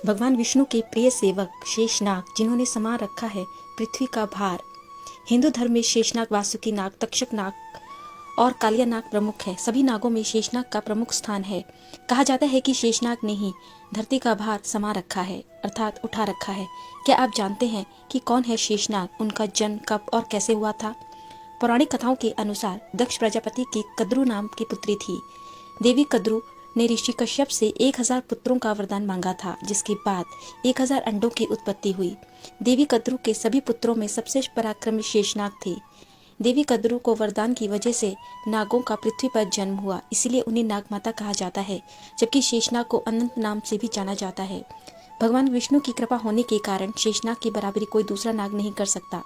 भगवान विष्णु के प्रिय सेवक शेषनाग, जिन्होंने समा रखा है पृथ्वी का भार। हिंदू धर्म में शेषनाग, वासुकी नाग, तक्षक नाग और कालिया नाग प्रमुख है। सभी नागों में शेषनाग का प्रमुख स्थान है। कहा जाता है कि शेषनाग ने ही धरती का भार समा रखा है, अर्थात उठा रखा है। क्या आप जानते हैं कि कौन है शेषनाग, उनका जन्म कब और कैसे हुआ था? पौराणिक कथाओं के अनुसार दक्ष प्रजापति की कद्रु नाम की पुत्री थी। देवी कद्रु ने ऋषि कश्यप से 1000 पुत्रों का वरदान मांगा था, जिसके बाद 1000 अंडों की उत्पत्ति हुई। देवी कद्रु के सभी पुत्रों में सबसे पराक्रमी शेषनाग थे। देवी कद्रु को वरदान की वजह से नागों का पृथ्वी पर जन्म हुआ, इसलिए उन्हें नागमाता कहा जाता है, जबकि शेषनाग को अनंत नाम से भी जाना जाता है। भगवान विष्णु की कृपा होने के कारण शेषनाग की बराबरी कोई दूसरा नाग नहीं कर सकता।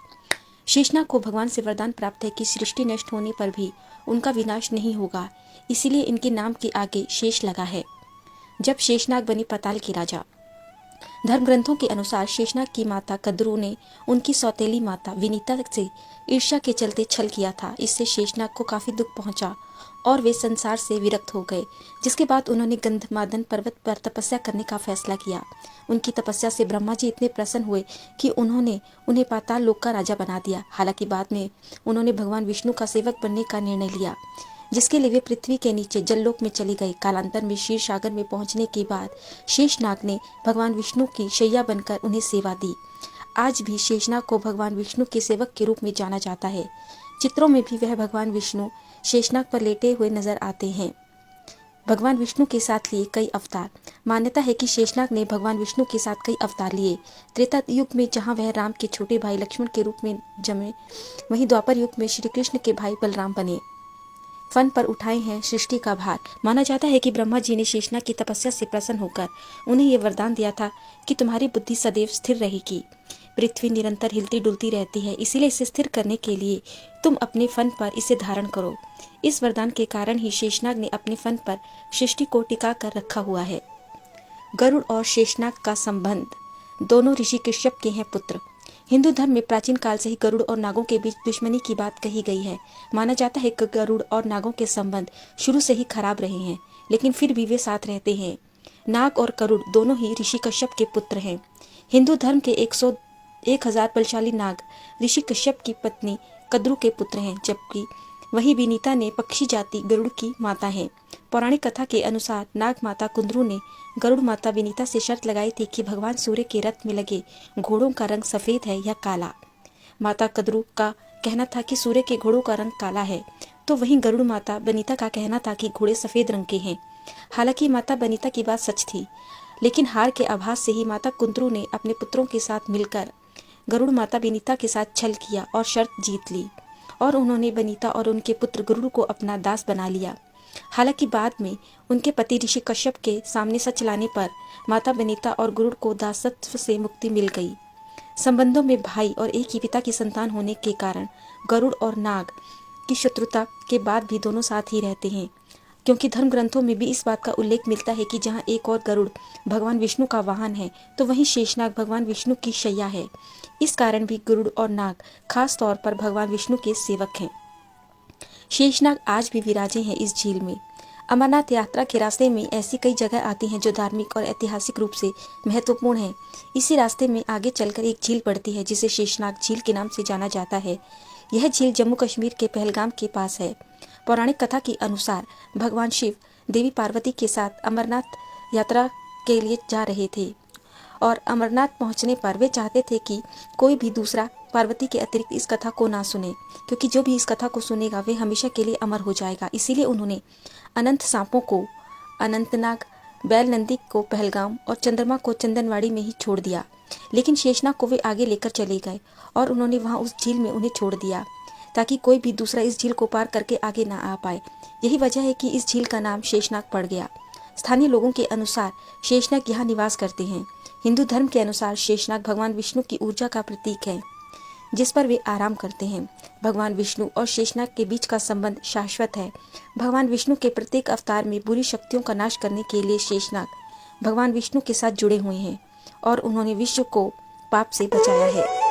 शेषनाग को भगवान से वरदान प्राप्त है कि सृष्टि नष्ट होने पर भी उनका विनाश नहीं होगा, इसीलिए इनके नाम के आगे शेष लगा है। जब शेषनाग बने पाताल के राजा। धर्म ग्रंथों के अनुसार शेषनाग की माता कद्रु ने उनकी सौतेली माता विनीता से ईर्ष्या के चलते छल किया था। इससे शेषनाग को काफी दुख पहुंचा और वे संसार से विरक्त हो गए, जिसके बाद उन्होंने गंधमादन पर्वत पर तपस्या करने का फैसला किया। उनकी तपस्या से ब्रह्मा जी इतने प्रसन्न हुए कि उन्होंने उन्हें पाताल लोक का राजा बना दिया। हालांकि बाद में उन्होंने भगवान विष्णु का सेवक बनने का निर्णय लिया, जिसके लिए वे पृथ्वी के नीचे जललोक में चले गए। कालांतर में क्षीर सागर में पहुंचने के बाद शेषनाग ने भगवान विष्णु की शैया बनकर उन्हें सेवा दी। आज भी शेषनाग को भगवान विष्णु के सेवक के रूप में जाना जाता है। चित्रों में भी वह भगवान विष्णु शेषनाग पर लेटे हुए नजर आते हैं। भगवान विष्णु के साथ लिए कई अवतार। मान्यता है कि शेषनाग ने भगवान विष्णु के साथ कई अवतार लिए। त्रेता युग में जहां वह राम के छोटे भाई लक्ष्मण के रूप में जमे, वहीं द्वापर युग में श्री कृष्ण के भाई बलराम बने। फन पर उठाए हैं सृष्टि का भार। माना जाता है कि ब्रह्मा जी ने शेषनाग की तपस्या से प्रसन्न होकर उन्हें यह वरदान दिया था कि तुम्हारी बुद्धि सदैव स्थिर रहेगी। पृथ्वी निरंतर हिलती डुलती रहती है, इसीलिए इसे स्थिर करने के लिए तुम अपने फन पर इसे धारण करो। इस वरदान के कारण ही शेषनाग ने अपने फन पर सृष्टि को टिका कर रखा हुआ है। गरुड़ और शेषनाग का संबंध। दोनों ऋषि कश्यप के हैं पुत्र। हिंदू धर्म में प्राचीन काल से ही गरुड़ और नागों के बीच दुश्मनी की बात कही गई है। माना जाता है कि गरुड़ और नागों के संबंध शुरू से ही खराब रहे हैं, लेकिन फिर भी वे साथ रहते हैं। नाग और गरुड़ दोनों ही ऋषि कश्यप के पुत्र हैं। हिंदू धर्म के 1000 बलशाली नाग ऋषि कश्यप की पत्नी कद्रु के पुत्र हैं, जबकि वही विनीता ने पक्षी जाति गरुड़ की माता है। पौराणिक कथा के अनुसार नाग माता कुंद्रू ने गरुड़ माता विनीता से शर्त लगाई थी कि भगवान सूर्य के रथ में लगे घोड़ों का रंग सफेद है या काला। माता कद्रु का कहना था कि सूर्य के घोड़ों का रंग काला है, तो वहीं गरुड़ माता बनीता का कहना था कि घोड़े सफेद रंग के हैं। हालांकि माता बनीता की बात सच थी, लेकिन हार के आभास से ही माता कुंद्रू ने अपने पुत्रों के साथ मिलकर गरुड़ माता बनीता के साथ छल किया और शर्त जीत ली, और उन्होंने बनीता और उनके पुत्र गरुड़ को अपना दास बना लिया। हालांकि बाद में उनके पति ऋषि कश्यप के सामने सच लाने पर माता बनीता और गरुड़ को दासत्व से मुक्ति मिल गई। संबंधों में भाई और एक ही पिता की संतान होने के कारण गरुड़ और नाग की शत्रुता के बाद भी दोनों साथ ही रहते हैं, क्योंकि धर्म ग्रंथों में भी इस बात का उल्लेख मिलता है कि जहाँ एक और गरुड़ भगवान विष्णु का वाहन है, तो वहीं शेषनाग भगवान विष्णु की शैया है। इस कारण भी गरुड़ और नाग खास तौर पर भगवान विष्णु के सेवक हैं। शेषनाग आज भी विराजे हैं इस झील में। अमरनाथ यात्रा के रास्ते में ऐसी कई जगह आती हैं जो धार्मिक और ऐतिहासिक रूप से महत्वपूर्ण हैं। इसी रास्ते में आगे चलकर एक झील पड़ती है, जिसे शेषनाग झील के नाम से जाना जाता है। यह झील जम्मू कश्मीर के पहलगाम के पास है। पौराणिक कथा के अनुसार भगवान शिव देवी पार्वती के साथ अमरनाथ यात्रा के लिए जा रहे थे, और अमरनाथ पहुंचने पर वे चाहते थे कि कोई भी दूसरा पार्वती के अतिरिक्त इस कथा को ना सुने, क्योंकि जो भी इस कथा को सुनेगा वे हमेशा के लिए अमर हो जाएगा। इसीलिए उन्होंने अनंत सांपों को अनंतनाग, बैल नंदी को पहलगाम और चंद्रमा को चंदनवाड़ी में ही छोड़ दिया। लेकिन शेषनाग को वे आगे लेकर चले गए और उन्होंने वहां उस झील में उन्हें छोड़ दिया, ताकि कोई भी दूसरा इस झील को पार करके आगे ना आ पाए। यही वजह है कि इस झील का नाम शेषनाग पड़ गया। स्थानीय लोगों के अनुसार शेषनाग यहाँ निवास करते हैं। हिंदू धर्म के अनुसार शेषनाग भगवान विष्णु की ऊर्जा का प्रतीक है, जिस पर वे आराम करते हैं। भगवान विष्णु और शेषनाग के बीच का संबंध शाश्वत है। भगवान विष्णु के प्रत्येक अवतार में बुरी शक्तियों का नाश करने के लिए शेषनाग भगवान विष्णु के साथ जुड़े हुए हैं, और उन्होंने विश्व को पाप से बचाया है।